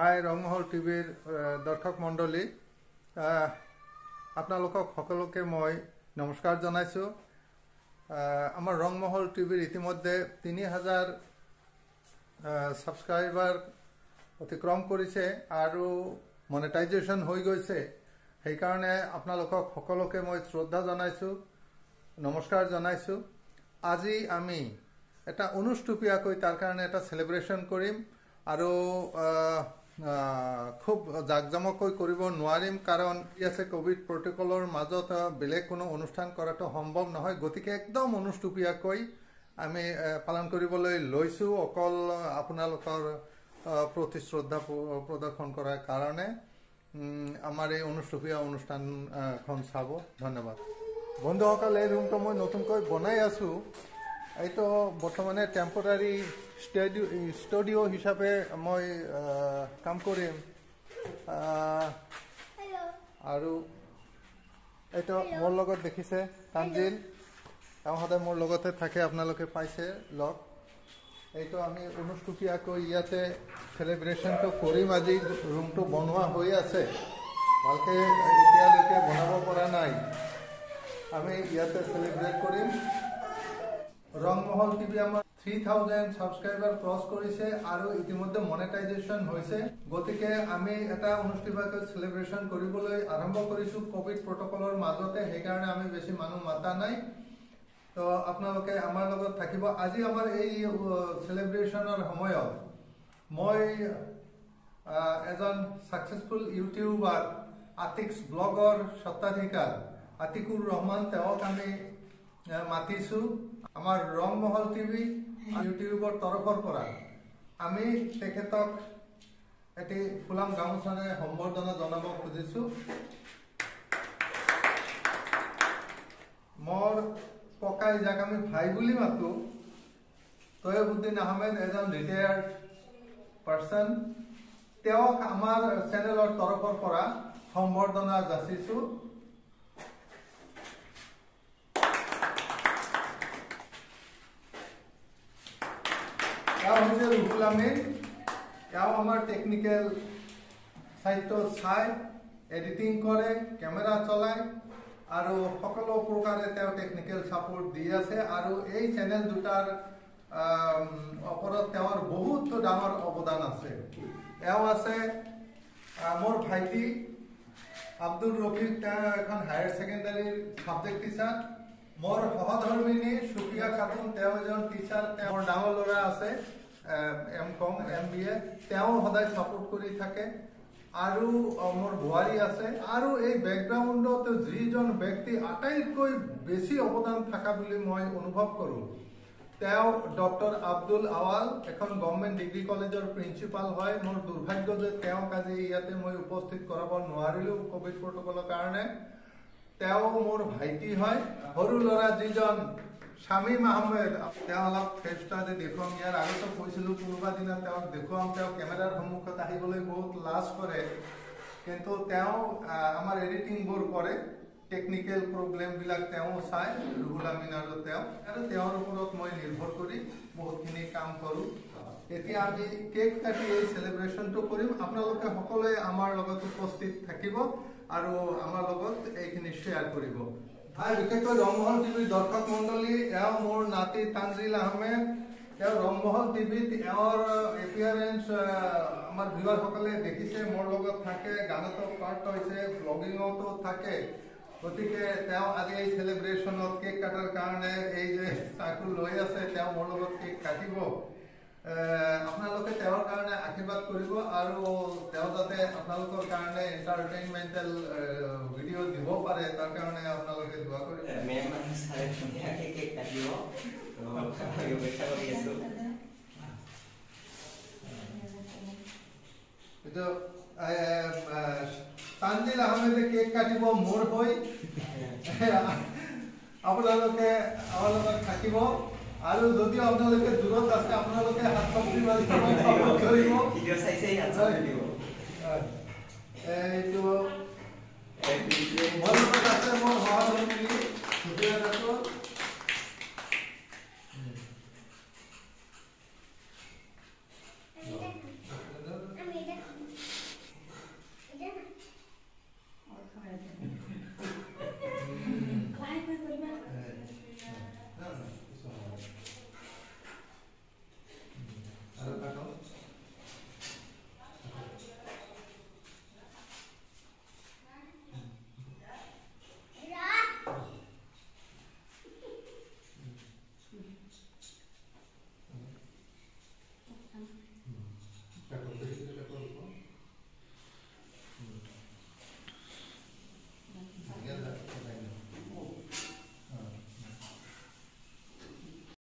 হাই ৰংমহল টিভিৰ দৰ্শক মণ্ডলী আপোনালোকক সকলোকে মই নমস্কাৰ জনাইছো। আমাৰ ৰংমহল টিভিৰ ইতিমধ্যে 3000 সাবস্ক্ৰাইবাৰ অতিক্ৰম কৰিছে আৰু মনেটাইজেশ্যন হৈ গৈছে। সেইকাৰণে আপোনালোকক সকলোকে মই শ্ৰদ্ধা জনাইছো, নমস্কাৰ জনাইছো। আজি আমি এটা অনুষ্ঠুপীয়াকৈ তাৰ কাৰণে এটা সেলিব্ৰেশন কৰিম আৰু খুব জাকজমকৈ কৰিব নোৱাৰিম কাৰণ আছে কোভিড প্ৰটোকলৰ মাজত বেলেগ কোনো অনুষ্ঠান কৰাটো সম্ভৱ নহয়। গতিকে একদম অনুষ্ঠুপীয়াকৈ আমি পালন কৰিবলৈ লৈছো অকল আপোনালোকৰ প্ৰতি শ্ৰদ্ধা প্ৰদৰ্শন কৰাৰ কাৰণে। আমাৰ এই অনুষ্ঠুপীয়া অনুষ্ঠানখন চাব। ধন্যবাদ। বন্ধুসকল, এই ৰুমটো মই নতুনকৈ বনাই আছো। এইটো বৰ্তমানে টেম্পোৰাৰী ষ্টুডিও হিচাপে মই কাম কৰিম আৰু এইটো মোৰ লগত দেখিছে তানজিল, তেওঁ সদায় মোৰ লগতে থাকে, আপোনালোকে পাইছে লগ। এইটো আমি অনুষ্ঠুপীয়াকৈ ইয়াতে সেলিব্ৰেশ্যনটো কৰিম। আজি ৰুমটো বনোৱা হৈ আছে, ভালকে এতিয়ালৈকে বনাব পৰা নাই। আমি ইয়াতে সেলিব্ৰেট কৰিম। ৰংমহল টিভি আমাৰ 3000 সাবস্ক্ৰাইবাৰ ক্ৰস কৰেছে আৰু ইতিমধ্যে মনেটাইজেশন হৈছে। গতিকে আমি এটা অনুষ্ঠুপীয়াকৈ সেলিব্ৰেশন কৰিবলৈ আৰম্ভ কৰিছো কোভিড প্ৰটোকলৰ মাজতে। সেইকাৰণে আমি বেছি মানুহ মাতা নাই, তো আপোনালোকে আমাৰ লগত থাকিব। আজি আমাৰ এই সেলিব্ৰেশনৰ সময়ত মই এজন সাকসেসফুল ইউটিউবাৰ আতিক্স ব্লগৰ স্বত্বাধিকাৰ আতিকুৰ ৰহমান তেওঁক আমি মাতিছো। আমাৰ ৰংমহল টিভি ইউটিউবৰ তৰফৰ পৰা আমি তেখেতক এটি ফুলাম গামোচাৰে সম্বৰ্ধনা জনাব খুজিছো। মোৰ ককাই যাক আমি ভাই বুলি মাতো, তৈয়বুদ্দিন আহমেদ এজন ৰিটায়াৰ্ড পাৰ্সন, তেওঁক আমাৰ চেনেলৰ তৰফৰ পৰা সম্বৰ্ধনা যাচিছো। রুহুল আমিন, আমার টেকনিক্যাল সাহিত্য চায়, এডিটিং করে, ক্যামেরা চলায় আর সকল প্রকারে টেকনিক্যাল সাপোর্ট দিয়ে আছে। আর এই চ্যানেল দুটার ওপৰত বহুত ডাঙৰ অৱদান আছে। আছে মোৰ ভাইটি আব্দুল ৰফিক, এখন হায়াৰ সেকেন্ডাৰিৰ সাবজেক্ট টিচাৰ। মোৰ সহধৰ্মিনী সুফিয়া খাতুন, এজন টিচাৰ। মোৰ ডাঙৰ ল'ৰা আছে এম.কম MBA, সদায় সাপোৰ্ট কৰি থাকে। আৰু মোৰ বোৱাৰী আছে। আৰু এই বেকগ্ৰাউণ্ডত যিজন ব্যক্তি আটাইতকৈ বেছি অৱদান থকা বুলি মই অনুভৱ কৰোঁ, তেওঁ ডক্টৰ আব্দুল আৱাল, এখন গভৰ্ণমেণ্ট ডিগ্ৰী কলেজৰ প্ৰিন্সিপাল হয়। মোৰ দুৰ্ভাগ্য যে তেওঁক আজি ইয়াতে মই উপস্থিত কৰাব নোৱাৰিলো কোভিড প্ৰটোকলৰ কাৰণে। তেওঁ মোৰ ভাইটি হয়। সৰু ল'ৰা যিজন শামীম আহমেদ, তেওঁ অলপ ফেচটা দেখুৱাম। ইয়াৰ আগতে কৈছিলো কোনোবা দিনা তেওঁক দেখুৱাম। তেওঁ কেমেৰাৰ সন্মুখত আহিবলৈ বহুত লাজ কৰে, কিন্তু তেওঁ আমাৰ এডিটিংবোৰ কৰে, টেকনিক্যাল প্ৰব্লেমবিলাক তেওঁ চায়। ৰুহুল আমিন আৰু তেওঁৰ ওপৰত মই নিৰ্ভৰ কৰি বহুতখিনি কাম কৰোঁ। এতিয়া আমি কেক কাটি এই সেলিব্ৰেশনটো কৰিম। আপোনালোকে সকলোৱে আমাৰ লগত উপস্থিত থাকিব আৰু আমাৰ লগত এইখিনি শ্বেয়াৰ কৰিব। বিশেষকৈ ৰংমহল টিভিৰ দৰ্শক মণ্ডলী, মোৰ নাতি তানজিল আহমেদ, ৰংমহল টিভিত এপিয়াৰেঞ্চ আমাৰ ভিউৱাৰসকলে দেখিছে, মোৰ লগত থাকে, গানতো পাৰ্ট হৈছে, ব্লগিঙতো থাকে। গতিকে আজি এই সেলিব্ৰেশনত কেক কাটাৰ কাৰণে এই যে চাকুল লৈ আছে, মোৰ লগত কেক কাটিব। আপোনালোকে তেওঁৰ কাৰণে আশীৰ্বাদ কৰিব আৰু যাতে আপোনালোকৰ কাৰণে এণ্টাৰটেইনমেণ্টেল ভিডিঅ' দিব পাৰে, তাৰ কাৰণে আপোনালোকে দোৱা কৰিব। তানজিল আহমেদে কেক কাটিব মোৰ হৈ। আপোনালোকে আমাৰ লগত থাকিব আৰু যদিও আপোনালোকে দূৰত আছে, আপোনালোকে হাত শক্তি মাৰি ধৰিব। এইটো মোৰ লগত আছে মোৰ সহধৰ্মিনী সুফিয়া খাতুন।